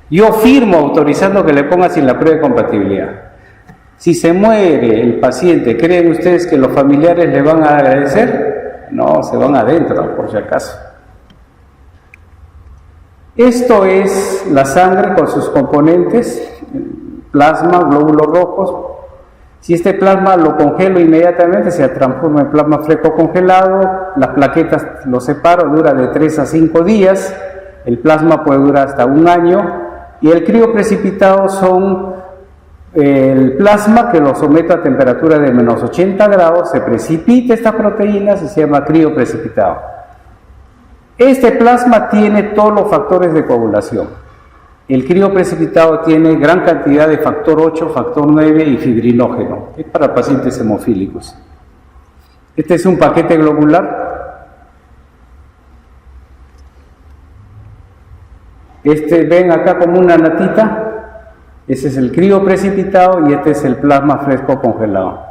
yo firmo autorizando que le ponga sin la prueba de compatibilidad. Si se muere el paciente, ¿creen ustedes que los familiares le van a agradecer? No, se van adentro, por si acaso. Esto es la sangre con sus componentes, plasma, glóbulos rojos. Si este plasma lo congelo inmediatamente, se transforma en plasma fresco congelado, las plaquetas lo separo, dura de 3 a 5 días, el plasma puede durar hasta 1 año, y el crioprecipitado son el plasma que lo someto a temperatura de menos 80 grados, se precipita esta proteína, se llama crioprecipitado. Este plasma tiene todos los factores de coagulación. El crioprecipitado tiene gran cantidad de factor 8, factor 9 y fibrinógeno. Es para pacientes hemofílicos. Este es un paquete globular. Ven acá como una natita. Ese es el crioprecipitado y este es el plasma fresco congelado.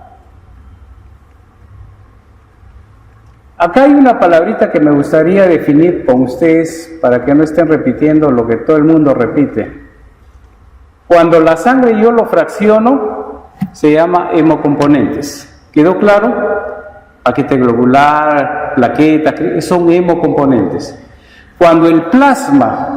Acá hay una palabrita que me gustaría definir con ustedes para que no estén repitiendo lo que todo el mundo repite. Cuando la sangre yo lo fracciono, se llama hemocomponentes. ¿Quedó claro? Paquete globular, plaquetas, son hemocomponentes. Cuando el plasma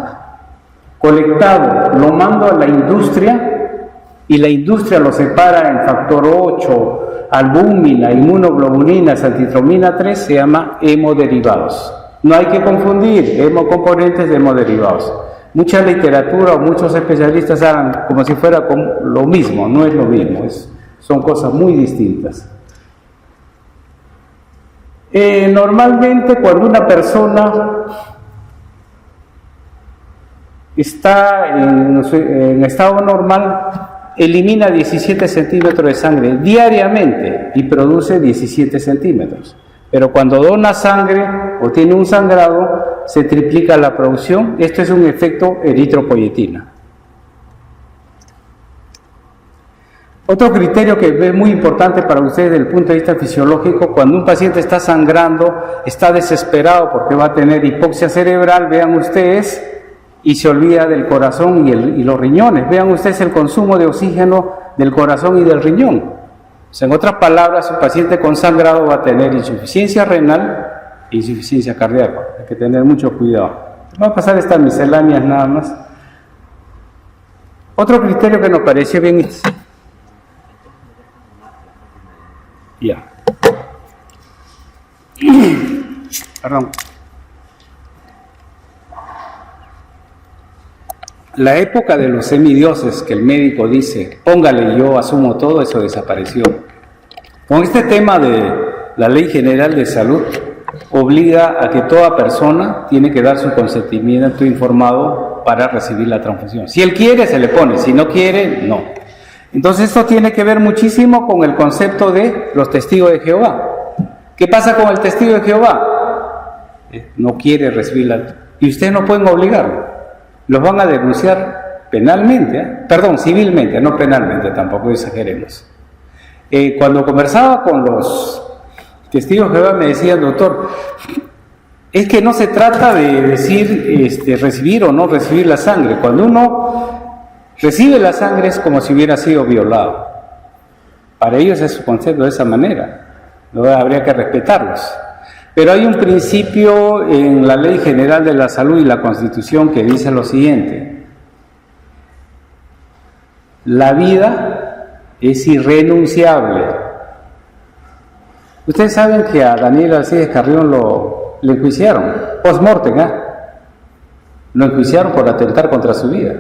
colectado lo mando a la industria y la industria lo separa en factor 8, albúmina, inmunoglobulinas, antitromina 3, se llama hemoderivados. No hay que confundir hemocomponentes de hemoderivados. Mucha literatura o muchos especialistas hablan como si fuera lo mismo, no es lo mismo, son cosas muy distintas. Normalmente cuando una persona está en estado normal, elimina 17 centímetros de sangre diariamente y produce 17 centímetros. Pero cuando dona sangre o tiene un sangrado, se triplica la producción. Esto es un efecto eritropoyetina. Otro criterio que es muy importante para ustedes desde el punto de vista fisiológico, cuando un paciente está sangrando, está desesperado porque va a tener hipoxia cerebral, vean ustedes, y se olvida del corazón y los riñones. Vean ustedes el consumo de oxígeno del corazón y del riñón. O sea, en otras palabras, un paciente con sangrado va a tener insuficiencia renal e insuficiencia cardíaca. Hay que tener mucho cuidado. Vamos a pasar estas misceláneas nada más. Otro criterio que nos pareció bien es... Ya. Perdón. La época de los semidioses, que el médico dice, póngale, yo asumo todo, eso desapareció. Con este tema de la Ley General de Salud, obliga a que toda persona tiene que dar su consentimiento informado para recibir la transfusión. Si él quiere, se le pone, si no quiere, no. Entonces esto tiene que ver muchísimo con el concepto de los testigos de Jehová. ¿Qué pasa con el testigo de Jehová? No quiere recibirla, y ustedes no pueden obligarlo. Los van a denunciar penalmente, civilmente, no penalmente, tampoco exageremos. Cuando conversaba con los testigos de Jehová me decían, doctor, es que no se trata de decir recibir o no recibir la sangre. Cuando uno recibe la sangre es como si hubiera sido violado. Para ellos es su concepto de esa manera, no habría que respetarlos. Pero hay un principio en la Ley General de la Salud y la Constitución que dice lo siguiente: la vida es irrenunciable. Ustedes saben que a Daniel Alcides Carrión le enjuiciaron, post-mortem, lo enjuiciaron por atentar contra su vida.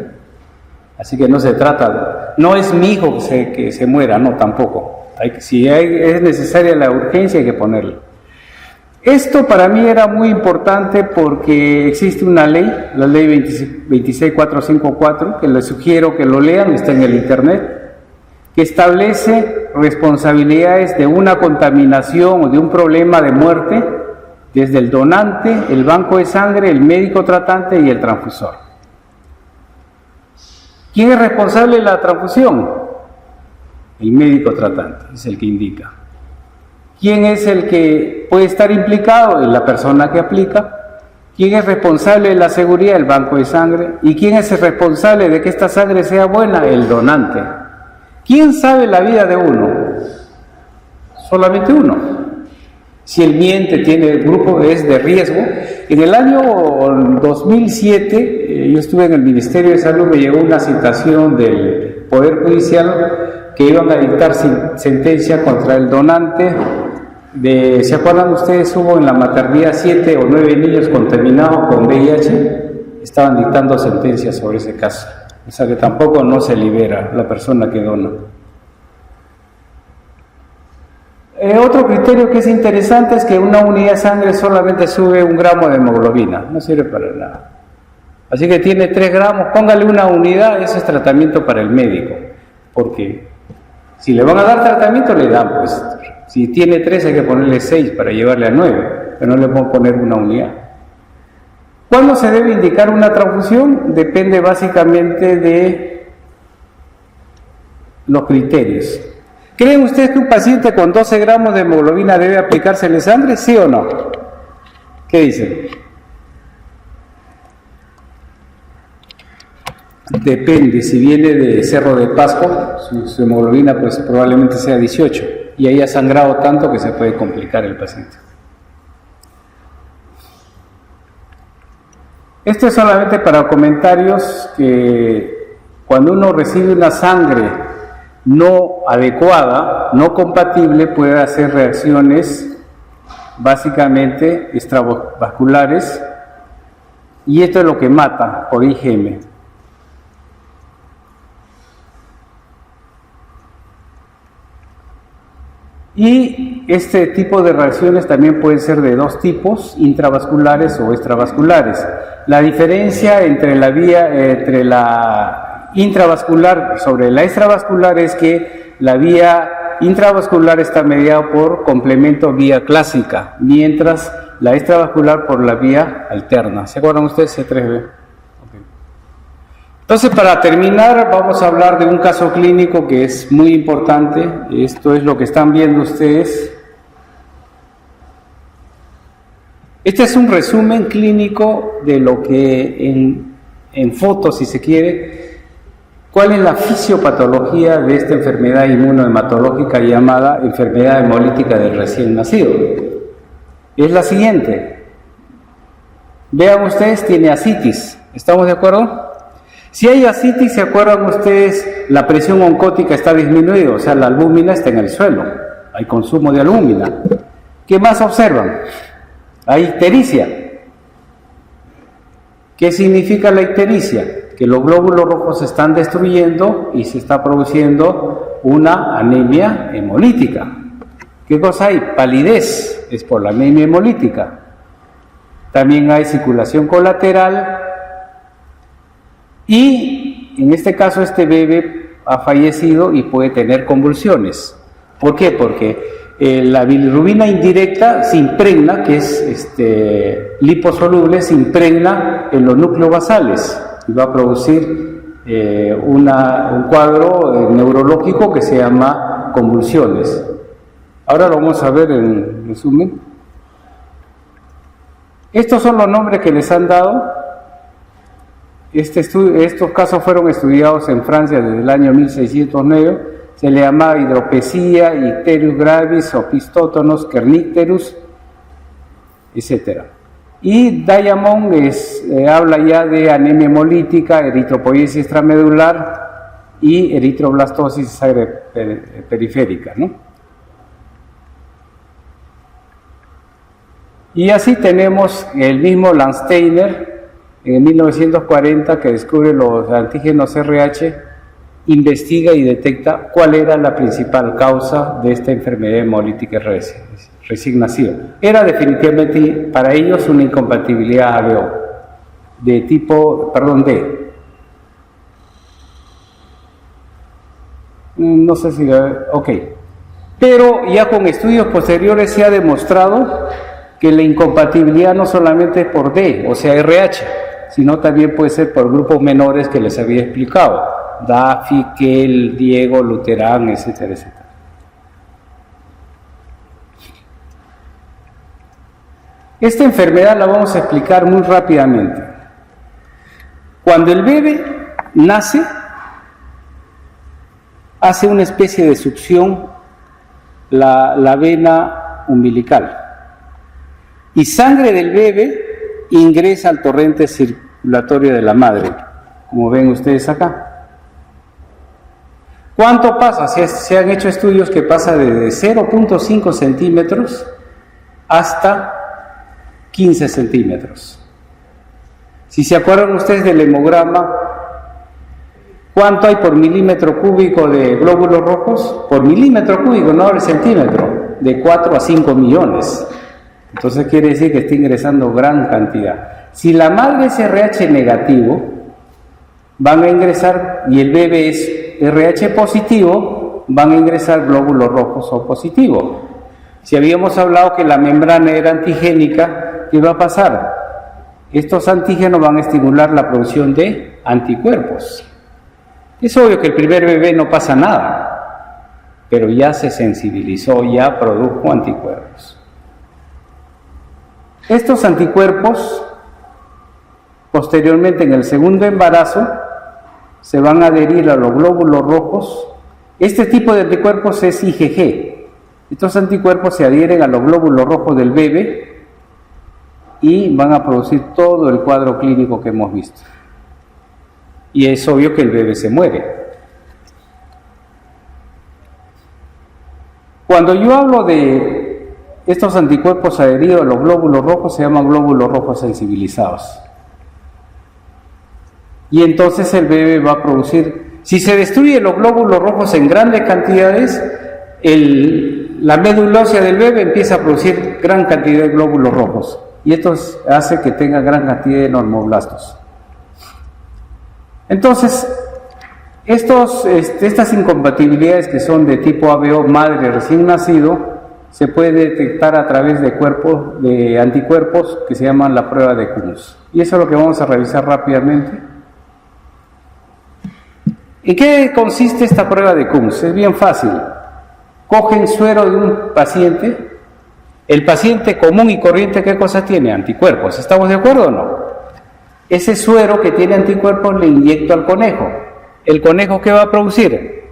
Así que no se trata, no es mi hijo que se muera, no, tampoco. Si es necesaria la urgencia hay que ponerlo. Esto para mí era muy importante porque existe una ley, la ley 26454, que les sugiero que lo lean, está en el internet, que establece responsabilidades de una contaminación o de un problema de muerte desde el donante, el banco de sangre, el médico tratante y el transfusor. ¿Quién es responsable de la transfusión? El médico tratante, es el que indica. ¿Quién es el que puede estar implicado? Es la persona que aplica. ¿Quién es responsable de la seguridad? El banco de sangre. ¿Y quién es el responsable de que esta sangre sea buena? El donante. ¿Quién sabe la vida de uno? Solamente uno. Si el miente, tiene el grupo, es de riesgo. En el año 2007, yo estuve en el Ministerio de Salud, me llegó una citación del Poder Judicial que iban a dictar sentencia contra el donante ¿se acuerdan ustedes? Hubo en la maternidad 7 o 9 niños contaminados con VIH, estaban dictando sentencias sobre ese caso. O sea que tampoco no se libera la persona que dona. Otro criterio que es interesante es que una unidad de sangre solamente sube 1 gramo de hemoglobina, no sirve para nada. Así que tiene 3 gramos, póngale una unidad, ese es tratamiento para el médico, porque si le van a dar tratamiento le dan, pues, si tiene 3 hay que ponerle 6 para llevarle a 9, pero no le puedo poner una unidad. ¿Cuándo se debe indicar una transfusión? Depende básicamente de los criterios. ¿Creen ustedes que un paciente con 12 gramos de hemoglobina debe aplicársele sangre? ¿Sí o no? ¿Qué dicen? Depende, si viene de Cerro de Pasco, su hemoglobina pues probablemente sea 18 y ahí ha sangrado tanto que se puede complicar el paciente. Esto es solamente para comentarios que cuando uno recibe una sangre no adecuada, no compatible, puede hacer reacciones básicamente extravasculares y esto es lo que mata por IgM. Y este tipo de reacciones también pueden ser de 2 tipos, intravasculares o extravasculares. La diferencia entre la intravascular sobre la extravascular es que la vía intravascular está mediada por complemento vía clásica, mientras la extravascular por la vía alterna. ¿Se acuerdan ustedes? C3b. Entonces, para terminar, vamos a hablar de un caso clínico que es muy importante. Esto es lo que están viendo ustedes. Este es un resumen clínico de lo que en fotos, si se quiere, cuál es la fisiopatología de esta enfermedad inmunohematológica llamada enfermedad hemolítica del recién nacido. Es la siguiente. Vean ustedes, tiene ascitis. ¿Estamos de acuerdo? Si hay ascitis, ¿se acuerdan ustedes? La presión oncótica está disminuida, o sea, la albúmina está en el suelo. Hay consumo de albúmina. ¿Qué más observan? Hay ictericia. ¿Qué significa la ictericia? Que los glóbulos rojos se están destruyendo y se está produciendo una anemia hemolítica. ¿Qué cosa hay? Palidez, es por la anemia hemolítica. También hay circulación colateral. Y en este caso este bebé ha fallecido y puede tener convulsiones. ¿Por qué? Porque la bilirrubina indirecta se impregna, que es liposoluble, se impregna en los núcleos basales y va a producir un cuadro neurológico que se llama convulsiones. Ahora lo vamos a ver en resumen. Estos son los nombres que les han dado. Estos casos fueron estudiados en Francia desde el año 1609. Se le llamaba hidropesia, icterius gravis, opistótonos, kernicterus, etc. Y Diamond habla ya de anemia hemolítica, eritropoiesis extramedular y eritroblastosis periférica, ¿no? Y así tenemos el mismo Landsteiner, en 1940, que descubre los antígenos RH, investiga y detecta cuál era la principal causa de esta enfermedad hemolítica RS. recién nacido. Era definitivamente para ellos una incompatibilidad ABO, de tipo, perdón, D. No sé si, ok. Pero ya con estudios posteriores se ha demostrado que la incompatibilidad no solamente es por D, o sea, RH, sino también puede ser por grupos menores que les había explicado. Daffy, Kell, Diego, Luterán, etcétera, etcétera. Esta enfermedad la vamos a explicar muy rápidamente. Cuando el bebé nace, hace una especie de succión la vena umbilical y sangre del bebé ingresa al torrente circulatorio de la madre, como ven ustedes acá. ¿Cuánto pasa? Se han hecho estudios que pasa de 0.5 centímetros hasta 15 centímetros. Si se acuerdan ustedes del hemograma, ¿cuánto hay por milímetro cúbico de glóbulos rojos? Por milímetro cúbico, no por centímetro, de 4 a 5 millones. Entonces quiere decir que está ingresando gran cantidad. Si la madre es RH negativo, van a ingresar, y el bebé es RH positivo, van a ingresar glóbulos rojos O positivo. Si habíamos hablado que la membrana era antigénica, ¿qué va a pasar? Estos antígenos van a estimular la producción de anticuerpos. Es obvio que el primer bebé no pasa nada, pero ya se sensibilizó, ya produjo anticuerpos. Estos anticuerpos, posteriormente en el segundo embarazo, se van a adherir a los glóbulos rojos. Este tipo de anticuerpos es IgG. Estos anticuerpos se adhieren a los glóbulos rojos del bebé y van a producir todo el cuadro clínico que hemos visto. Y es obvio que el bebé se muere. Cuando yo hablo de estos anticuerpos adheridos a los glóbulos rojos, se llaman glóbulos rojos sensibilizados. Y entonces el bebé va a producir, si se destruyen los glóbulos rojos en grandes cantidades, la médula ósea del bebé empieza a producir gran cantidad de glóbulos rojos. Y esto hace que tenga gran cantidad de normoblastos. Entonces, estas incompatibilidades que son de tipo ABO, madre recién nacido, se puede detectar a través de anticuerpos que se llaman la prueba de Coombs. Y eso es lo que vamos a revisar rápidamente. ¿En qué consiste esta prueba de Coombs? Es bien fácil. Cogen suero de un paciente. El paciente común y corriente, ¿qué cosa tiene? Anticuerpos. ¿Estamos de acuerdo o no? Ese suero que tiene anticuerpos le inyecto al conejo. ¿El conejo qué va a producir?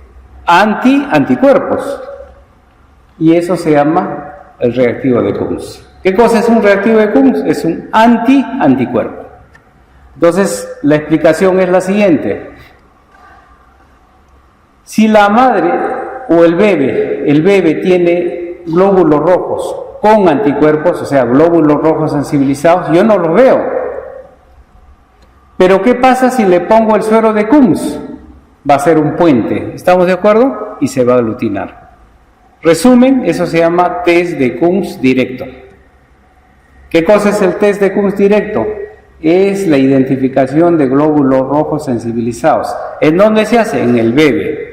Anticuerpos. Y eso se llama el reactivo de Coombs. ¿Qué cosa es un reactivo de Coombs? Es un anticuerpo. Entonces, la explicación es la siguiente. Si la madre o el bebé tiene glóbulos rojos con anticuerpos, o sea, glóbulos rojos sensibilizados, yo no los veo. Pero ¿qué pasa si le pongo el suero de Coombs? Va a ser un puente, ¿estamos de acuerdo? Y se va a aglutinar. Resumen, eso se llama test de Coombs directo. ¿Qué cosa es el test de Coombs directo? Es la identificación de glóbulos rojos sensibilizados. ¿En dónde se hace? En el bebé.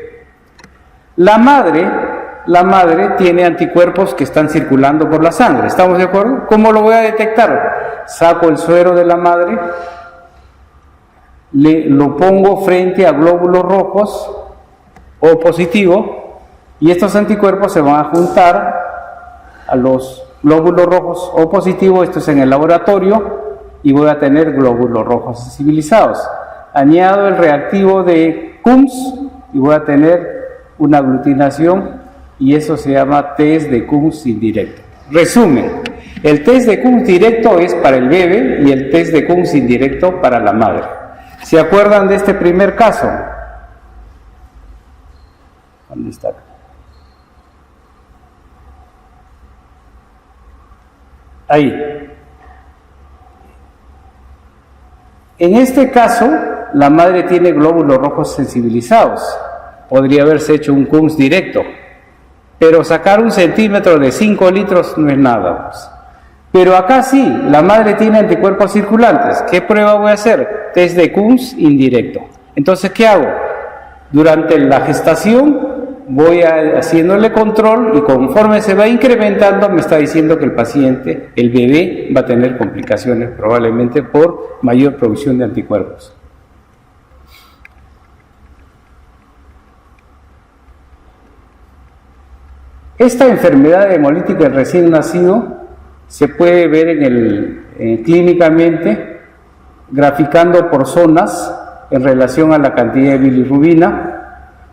La madre tiene anticuerpos que están circulando por la sangre, ¿estamos de acuerdo? ¿Cómo lo voy a detectar? Saco el suero de la madre, lo pongo frente a glóbulos rojos O positivo, y estos anticuerpos se van a juntar a los glóbulos rojos O positivo, esto es en el laboratorio, y voy a tener glóbulos rojos sensibilizados. Añado el reactivo de Coombs y voy a tener una aglutinación, y eso se llama test de Coombs indirecto. Resumen, el test de Coombs directo es para el bebé y el test de Coombs indirecto para la madre. ¿Se acuerdan de este primer caso? ¿Dónde está? Ahí. En este caso, la madre tiene glóbulos rojos sensibilizados. Podría haberse hecho un Coombs directo. pero sacar 1 centímetro de 5 litros no es nada, pues. Pero acá sí, la madre tiene anticuerpos circulantes. ¿Qué prueba voy a hacer? Test de Kunz indirecto. Entonces, ¿qué hago? Durante la gestación voy haciéndole control y conforme se va incrementando me está diciendo que el paciente, el bebé, va a tener complicaciones probablemente por mayor producción de anticuerpos. Esta enfermedad hemolítica del recién nacido se puede ver clínicamente graficando por zonas en relación a la cantidad de bilirrubina.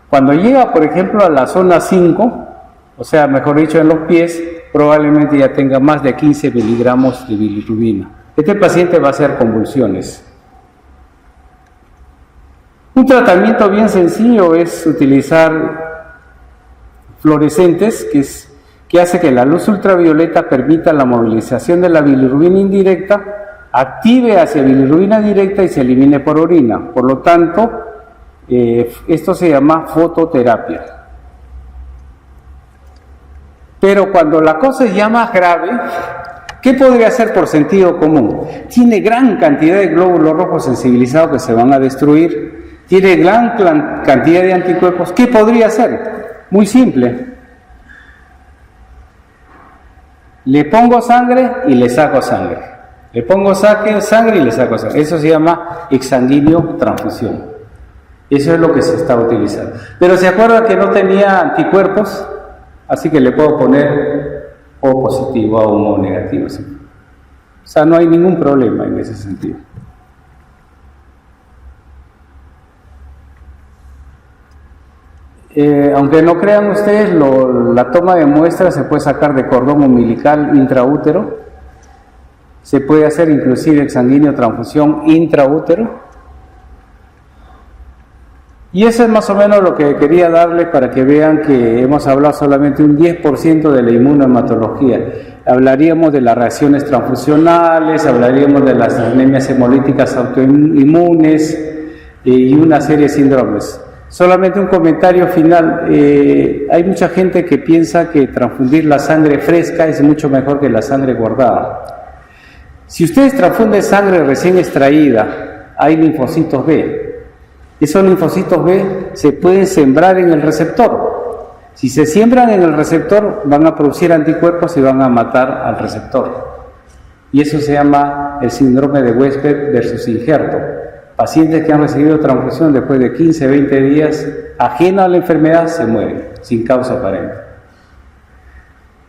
Cuando llega, por ejemplo, a la zona 5, o sea, mejor dicho, en los pies, probablemente ya tenga más de 15 miligramos de bilirrubina. Este paciente va a hacer convulsiones. Un tratamiento bien sencillo es utilizar fluorescentes, que hace que la luz ultravioleta permita la movilización de la bilirrubina indirecta, active hacia bilirrubina directa y se elimine por orina. Por lo tanto, esto se llama fototerapia. Pero cuando la cosa es ya más grave, ¿qué podría hacer por sentido común? Tiene gran cantidad de glóbulos rojos sensibilizados que se van a destruir, tiene gran cantidad de anticuerpos. ¿Qué podría hacer? Muy simple. Le pongo sangre y le saco sangre. Le pongo sangre y le saco sangre. Eso se llama exsanguíneo transfusión. Eso es lo que se está utilizando. Pero se acuerda que no tenía anticuerpos, así que le puedo poner O positivo o O negativo. ¿Sí? O sea, no hay ningún problema en ese sentido. Aunque no crean ustedes, la toma de muestras se puede sacar de cordón umbilical intraútero, se puede hacer inclusive exsanguíneo transfusión intraútero, y eso es más o menos lo que quería darles para que vean que hemos hablado solamente un 10% de la inmunohematología. Hablaríamos de las reacciones transfusionales, hablaríamos de las anemias hemolíticas autoinmunes y una serie de síndromes. Solamente un comentario final. Hay mucha gente que piensa que transfundir la sangre fresca es mucho mejor que la sangre guardada. Si ustedes transfunden sangre recién extraída, hay linfocitos B. Esos linfocitos B se pueden sembrar en el receptor. Si se siembran en el receptor, van a producir anticuerpos y van a matar al receptor. Y eso se llama el síndrome de Westphal versus injerto. Pacientes que han recibido transfusión después de 15, 20 días, ajeno a la enfermedad, se mueren, sin causa aparente.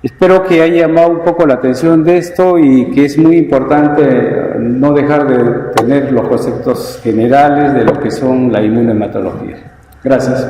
Espero que haya llamado un poco la atención de esto y que es muy importante no dejar de tener los conceptos generales de lo que son la inmunohematología. Gracias.